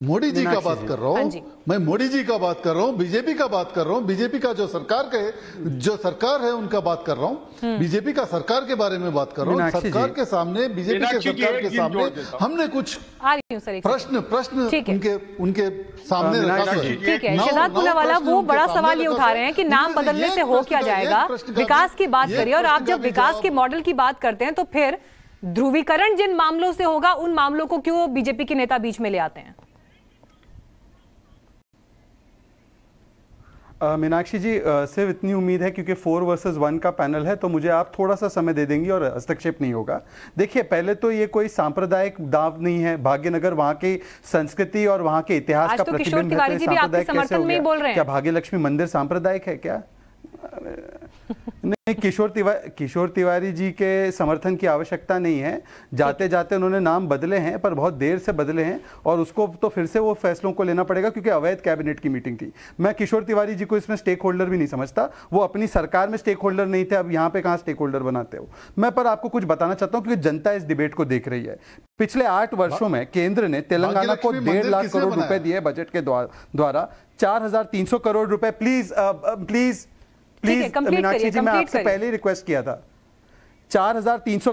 मोदी जी का बात कर रहा हूँ, मैं मोदी जी का बात कर रहा हूँ, बीजेपी का बात कर रहा हूँ, बीजेपी का जो सरकार है उनका बात कर रहा हूँ, बीजेपी का सरकार के बारे में बात कर रहा हूँ। सरकार के सामने, बीजेपी के सरकार के सामने हमने कुछ प्रश्न उनके सामने रखा है। ठीक है, शहजाद पूनावाला वो बड़ा सवाल ये उठा रहे हैं कि नाम बदलने से हो क्या जाएगा, विकास की बात करिए। और आप जब विकास के मॉडल की बात करते हैं तो फिर ध्रुवीकरण जिन मामलों से होगा उन मामलों को क्यों बीजेपी के नेता बीच में ले आते हैं? मीनाक्षी जी, सिर्फ इतनी उम्मीद है क्योंकि 4 वर्सेस 1 का पैनल है तो मुझे आप थोड़ा सा समय दे देंगी और हस्तक्षेप नहीं होगा। देखिए, पहले तो ये कोई सांप्रदायिक दाव नहीं है। भाग्यनगर वहां की संस्कृति और वहां के इतिहास का प्रतिबिंब है। सांप्रदायिक कैसे हो गया? क्या भाग्यलक्ष्मी मंदिर सांप्रदायिक है क्या? नहीं, किशोर तिवारी जी के समर्थन की आवश्यकता नहीं है। जाते जाते उन्होंने नाम बदले हैं, पर बहुत देर से बदले हैं और उसको तो फिर से वो फैसलों को लेना पड़ेगा क्योंकि अवैध कैबिनेट की मीटिंग थी। मैं किशोर तिवारी जी को इसमें स्टेक होल्डर भी नहीं समझता। वो अपनी सरकार में स्टेक होल्डर नहीं थे, अब यहाँ पे कहाँ स्टेक होल्डर बनाते हो। मैं पर आपको कुछ बताना चाहता हूँ क्योंकि जनता इस डिबेट को देख रही है। पिछले 8 वर्षों में केंद्र ने तेलंगाना को 1.5 लाख करोड़ रुपए दिए बजट के द्वारा। 4,300 करोड़ रुपए। प्लीज मीनाक्षी जी, मैं आपसे पहले ही रिक्वेस्ट किया था। 4,300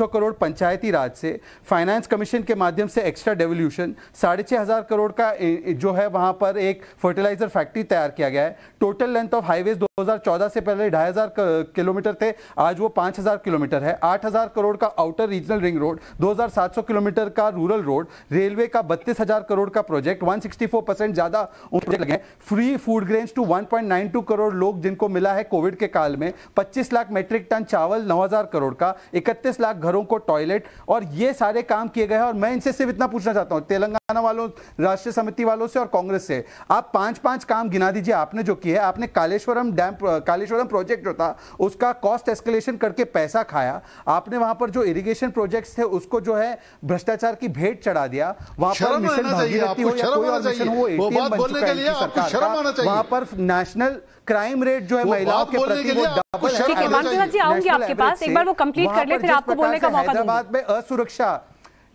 करोड़ पंचायती राज से, फाइनेंस कमीशन के माध्यम से एक्स्ट्रा डेवोल्यूशन, 6,500 करोड़ का जो है वहां पर एक फर्टिलाइजर फैक्ट्री तैयार किया गया है। टोटल लेंथ ऑफ हाईवेज 2014 से पहले 2,500 किलोमीटर थे, आज वो 5,000 किलोमीटर है। 8,000 करोड़ का outer regional ring road, 2,700 kilometre का रूरल रोड, रेलवे का 32,000 करोड़ का प्रोजेक्ट, 164% ज्यादा प्रोजेक्ट लगे। Free food grains to 1.92 crore लोग जिनको मिला है कोविड के काल में। 25 लाख मेट्रिक टन चावल, 9,000 करोड़ का, 31 लाख घरों को टॉयलेट, और ये सारे काम किए गए हैं। और मैं इनसे सिर्फ इतना पूछना चाहता हूं, तेलंगाना वालों, राष्ट्रीय समिति वालों से और कांग्रेस से, आप 5-5 काम गिना दीजिए आपने जो किए। आपने कालेश्वरम प्रोजेक्ट जो था उसका कॉस्ट एस्केलेशन करके पैसा खाया। आपने वहां पर जो इरिगेशन प्रोजेक्ट्स थे उसको जो है भ्रष्टाचार की भेंट चढ़ा दिया। वहां पर मिशन भागीरथी हो या कोई और मिशन हो, एटीएम बन चुका है सरकार का। वहां पर नेशनल क्राइम रेट जो है महिलाओं के प्रति वो डबल है। ठीक है, मानसून जी आऊंगी आपके पास, एक बार वो कंप्लीट कर ले फिर आपको बोलने का मौका दूंगी। हैदराबाद में असुरक्षा,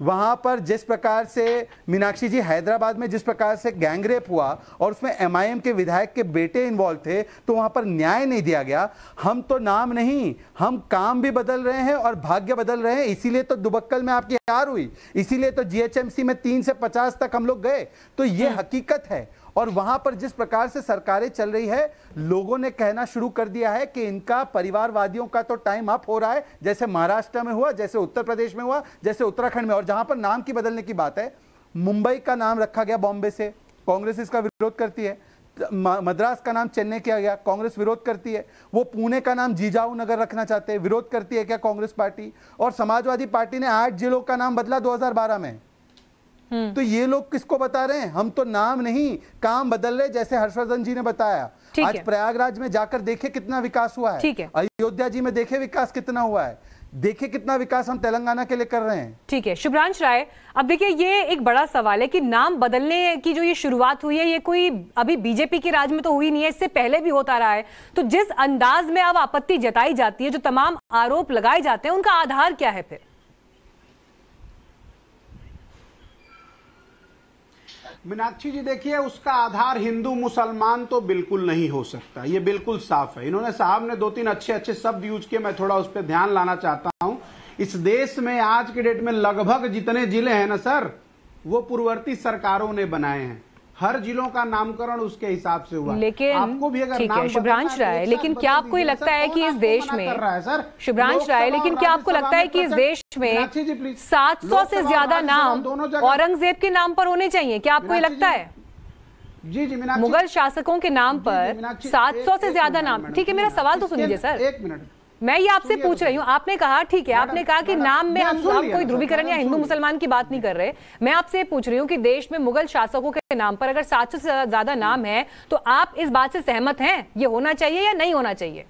वहां पर जिस प्रकार से मीनाक्षी जी, हैदराबाद में जिस प्रकार से गैंगरेप हुआ और उसमें एमआईएम के विधायक के बेटे इन्वॉल्व थे, तो वहां पर न्याय नहीं दिया गया। हम तो नाम नहीं, हम काम भी बदल रहे हैं और भाग्य बदल रहे हैं। इसीलिए तो दुबक्कल में आपकी हार हुई, इसीलिए तो जीएचएमसी में 3 से 50 तक हम लोग गए। तो ये हकीकत है। और वहां पर जिस प्रकार से सरकारें चल रही है, लोगों ने कहना शुरू कर दिया है कि इनका परिवारवादियों का तो टाइम अप हो रहा है, जैसे महाराष्ट्र में हुआ, जैसे उत्तर प्रदेश में हुआ, जैसे उत्तराखंड में। और जहां पर नाम की बदलने की बात है, मुंबई का नाम रखा गया बॉम्बे से, कांग्रेस इसका विरोध करती है। मद्रास का नाम चेन्नई किया गया, कांग्रेस विरोध करती है। वो पुणे का नाम जिजाऊ नगर रखना चाहते हैं, विरोध करती है क्या कांग्रेस पार्टी? और समाजवादी पार्टी ने 8 जिलों का नाम बदला 2012 में। तो ये लोग किसको बता रहे हैं? हम तो नाम नहीं, काम बदल रहे, जैसे हर्षवर्धन जी ने बताया। आज प्रयागराज में जाकर देखे कितना विकास हुआ है, अयोध्या जी में देखे विकास कितना हुआ है, देखे कितना विकास हम तेलंगाना के लिए कर रहे हैं। ठीक है शुभ्रांश राय, अब देखिए ये एक बड़ा सवाल है कि नाम बदलने की जो ये शुरुआत हुई है, ये कोई अभी बीजेपी के राज में तो हुई नहीं है, इससे पहले भी होता रहा है। तो जिस अंदाज में अब आपत्ति जताई जाती है, जो तमाम आरोप लगाए जाते हैं, उनका आधार क्या है फिर? मीनाक्षी जी देखिए, उसका आधार हिंदू मुसलमान तो बिल्कुल नहीं हो सकता, ये बिल्कुल साफ है। इन्होंने साहब ने 2-3 अच्छे शब्द यूज किए, मैं थोड़ा उस पर ध्यान लाना चाहता हूं। इस देश में आज के डेट में लगभग जितने जिले हैं ना सर, वो पूर्ववर्ती सरकारों ने बनाए हैं। हर जिलों का नामकरण उसके हिसाब से हुआ। लेकिन आपको भी अगर नाम शुभ्रांश राय, लेकिन क्या आपको लगता है कि इस देश में, शुभ्रांश राय, लेकिन क्या आपको लगता है कि इस देश में 700 से ज्यादा नाम औरंगजेब के नाम पर होने चाहिए? क्या आपको ये लगता है? जी जी, मुगल शासकों के नाम पर 700 से ज्यादा नाम। ठीक है, मेरा सवाल तो सुनिए सर, 1 मिनट मैं ये आपसे पूछ रही हूँ। आपने कहा ठीक है, आपने कहा कि नाम में हम कोई ध्रुवीकरण या हिंदू मुसलमान की बात नहीं कर रहे। मैं आपसे पूछ रही हूँ कि देश में मुगल शासकों के नाम पर अगर 700 से ज्यादा नाम है, तो आप इस बात से सहमत हैं ये होना चाहिए या नहीं होना चाहिए?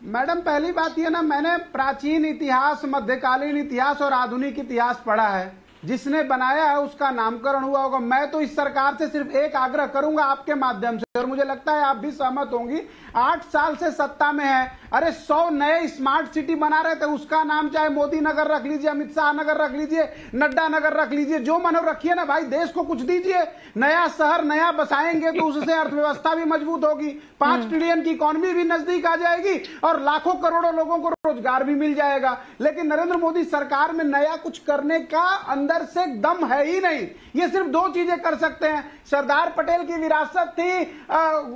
मैडम, पहली बात ये ना, मैंने प्राचीन इतिहास, मध्यकालीन इतिहास और आधुनिक इतिहास पढ़ा है। जिसने बनाया है उसका नामकरण हुआ होगा। मैं तो इस सरकार से सिर्फ एक आग्रह करूंगा आपके माध्यम से, और मुझे लगता है आप भी सहमत होंगी, 8 साल से सत्ता में है, अरे 100 नए स्मार्ट सिटी बना रहे थे, उसका नाम चाहे मोदी नगर रख लीजिए, अमित शाह नगर रख लीजिए, नड्डा नगर रख लीजिए, जो मन रखिए ना भाई, देश को कुछ दीजिए। नया शहर नया बसाएंगे तो उससे अर्थव्यवस्था भी मजबूत होगी, 5 ट्रिलियन की इकोनॉमी भी नजदीक आ जाएगी और लाखों करोड़ों लोगों को रोजगार भी मिल जाएगा। लेकिन नरेंद्र मोदी सरकार में नया कुछ करने का अंदर से दम है ही नहीं। ये सिर्फ 2 चीजें कर सकते हैं, सरदार पटेल की विरासत थी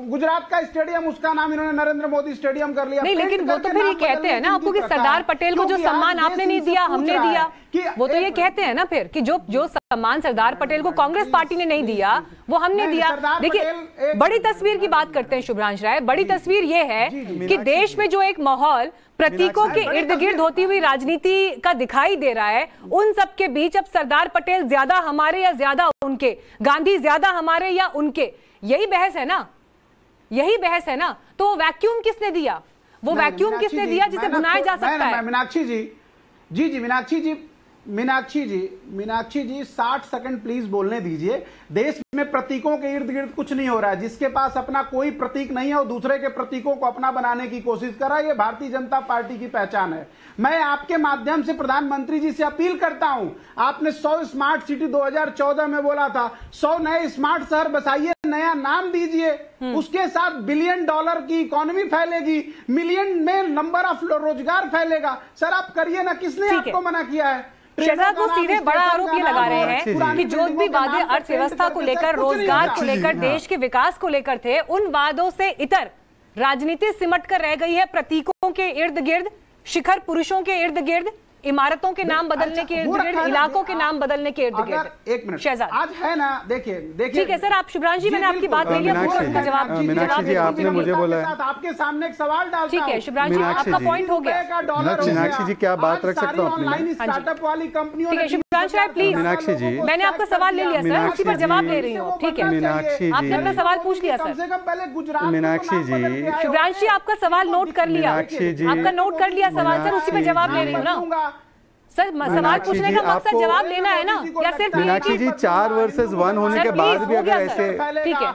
गुजरात का स्टेडियम, उसका नाम इन्होंने नरेंद्र मोदी स्टेडियम कर लिया। नहीं, लेकिन वो तो फिर ये कहते हैं ना आपको कि सरदार पटेल को जो सम्मान आपने नहीं दिया हमने दिया, वो तो ये कहते हैं ना फिर कि जो सम्मान सरदार पटेल को कांग्रेस पार्टी ने नहीं दिया वो हमने दिया। देखिए, बड़ी तस्वीर की बात करते हैं शुभ्रांश राय। बड़ी तस्वीर ये है कि देश में जो एक माहौल प्रतीकों के इर्द गिर्द होती हुई राजनीति का दिखाई दे रहा है, उन सब के बीच अब सरदार पटेल ज्यादा हमारे या ज्यादा उनके, गांधी ज्यादा हमारे या उनके, यही बहस है ना, यही बहस है ना। तो वैक्यूम किसने दिया, वो वैक्यूम किसने दिया जिसे बुनाया जा सकता है? मीनाक्षी जी, मीनाक्षी जी 60 सेकंड प्लीज बोलने दीजिए। देश में प्रतीकों के इर्द गिर्द कुछ नहीं हो रहा है। जिसके पास अपना कोई प्रतीक नहीं है वो दूसरे के प्रतीकों को अपना बनाने की कोशिश कर रहा है। ये भारतीय जनता पार्टी की पहचान है। मैं आपके माध्यम से प्रधानमंत्री जी से अपील करता हूं, आपने 100 स्मार्ट सिटी 2014 में बोला था, 100 नए स्मार्ट शहर बसाइए, नया नाम दीजिए, उसके साथ $1 बिलियन की इकोनॉमी फैलेगी, मिलियन में नंबर ऑफ रोजगार फैलेगा। सर आप करिए ना, किसने आपको मना किया है? शहजाद वो सीधे बड़ा आरोप ये लगा रहे हैं कि जो भी वादे अर्थव्यवस्था को लेकर, रोजगार को लेकर, देश के विकास को लेकर थे, उन वादों से इतर राजनीति सिमट कर रह गई है प्रतीकों के इर्द गिर्द, शिखर पुरुषों के इर्द गिर्द, इमारतों के नाम बदलने के इर्द गिर्द, इलाकों के नाम बदलने के इर्द गिर्द। एक मिनट शहजाद आज है ना, देखिए ठीक है सर, आप शुभ्रांश जी, मैंने आपकी बात ले लिया, जवाब मीनाक्षी जी आपने मुझे बोला है, आपके सामने एक सवाल डालता ठीक है शुभ्रांश जी, आपका पॉइंट हो गया। मीनाक्षी जी क्या बात रख सकता हूँ ऑनलाइन स्टार्टअप वाली कंपनियों? ठीक है शुभ्रांश राय प्लीज, मीनाक्षी जी मैंने आपका सवाल ले लिया सर, उसी पर जवाब ले रही हूँ। ठीक है मीनाक्षी जी, आपने अपना सवाल पूछ लिया कम सर। से कम पहले गुजरात, मीनाक्षी जी, शुभ्रांश जी आपका सवाल नोट कर लिया, मीनाक्षी जी, आपका नोट कर लिया सवाल सर, उसी पे जवाब ले रही हूँ ना सर। सवाल पूछने का मकसद जवाब लेना है ना, या सिर्फ? मीनाक्षी जी 4 वर्सेस 1 होने के बाद भी अगर ऐसे, ठीक है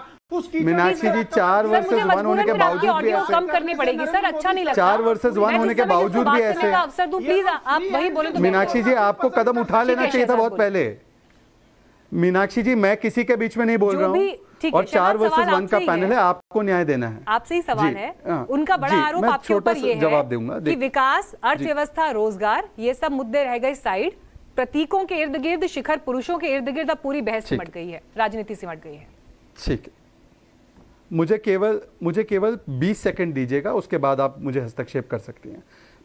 मीनाक्षी जी 4 वर्सेस 1 होने के बावजूद भी ऐसे, कम करनी पड़ेगी सर, अच्छा नहीं लगता। 4 वर्सेस 1 होने के बावजूद भी ऐसे अवसर दूं प्लीज, आप वही बोले तो। मीनाक्षी जी आपको कदम उठा लेना चाहिए था बहुत पहले। मीनाक्षी जी मैं किसी के बीच में नहीं बोल रहा हूँ, और 4 वर्सेस 1 का पैनल है, आपको न्याय देना है। आपसे ही सवाल है, उनका बड़ा आरोप आपके ऊपर ये है कि विकास, अर्थव्यवस्था, रोजगार, ये सब मुद्दे रह गए साइड, प्रतीकों के इर्द गिर्द, शिखर पुरुषों के इर्द गिर्द अब पूरी बहस सिमट गई है, राजनीति सिमट गई है। ठीक है, मुझे केवल 20 सेकंड दीजिएगा, उसके बाद आप मुझे हस्तक्षेप कर सकती हैं।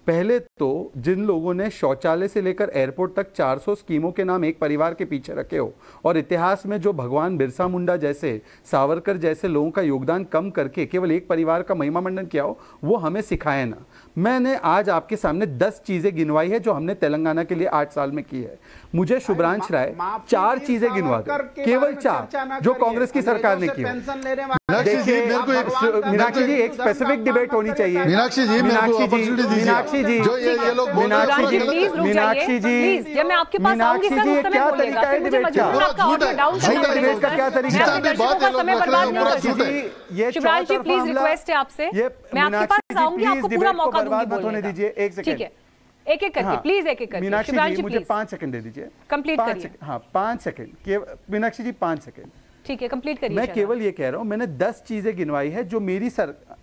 पहले तो जिन लोगों ने शौचालय से लेकर एयरपोर्ट तक 400 स्कीमों के नाम एक परिवार के पीछे रखे हो, और इतिहास में जो भगवान बिरसा मुंडा जैसे, सावरकर जैसे लोगों का योगदान कम करके केवल एक परिवार का महिमा मंडन किया हो, वो हमें सिखाए ना। मैंने आज आपके सामने 10 चीजें गिनवाई है जो हमने तेलंगाना के लिए 8 साल में की है। मुझे शुभ्रांश राय 4 चीजें गिनवा दे, केवल 4 जो कांग्रेस की सरकार ने की। देखिए मीनाक्षी जी एक स्पेसिफिक डिबेट होनी चाहिए। मीनाक्षी जी जो ये लोग मीनाक्षी जी जब मैं आपके पास आऊंगी सर उस समय क्या तरीका है डिबेट का? डिबेट का क्या तरीका है? ये शुभ्रांश जी प्लीज रिक्वेस्ट है आपसे, मैं आपके पास आऊंगी, आपको पूरा मौका दूंगी बोलने का। दीजिए 1 सेकंड, ठीक है, एक-एक करके प्लीज, एक-एक करके। मीनाक्षी जी मुझे 5 सेकंड दे दीजिए, कंप्लीट करिए। हाँ 5 सेकंड, मीनाक्षी जी 5 सेकंड, ठीक है कंप्लीट करिए। मैं केवल ये कह रहा हूं, मैंने 10 चीजें गिनवाई है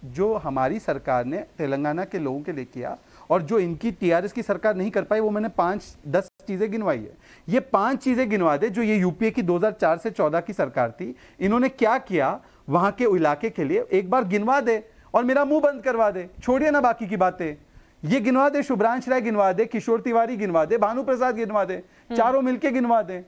जो हमारी सरकार ने तेलंगाना के लोगों के लिए किया, और जो इनकी टीआरएस की सरकार नहीं कर पाई, वो मैंने 5-10 चीजें गिनवाई है। ये 5 चीजें गिनवा दे जो ये यूपीए की 2004 से 14 की सरकार थी, इन्होंने क्या किया वहां के इलाके के लिए, एक बार गिनवा दे और मेरा मुंह बंद करवा दे, छोड़िए ना बाकी की बातें। ये गिनवा दे, शुभ्रांश राय गिनवा दे, किशोर तिवारी गिनवा दे, भानु प्रसाद गिनवा दे, चारों मिलके गिनवा दे।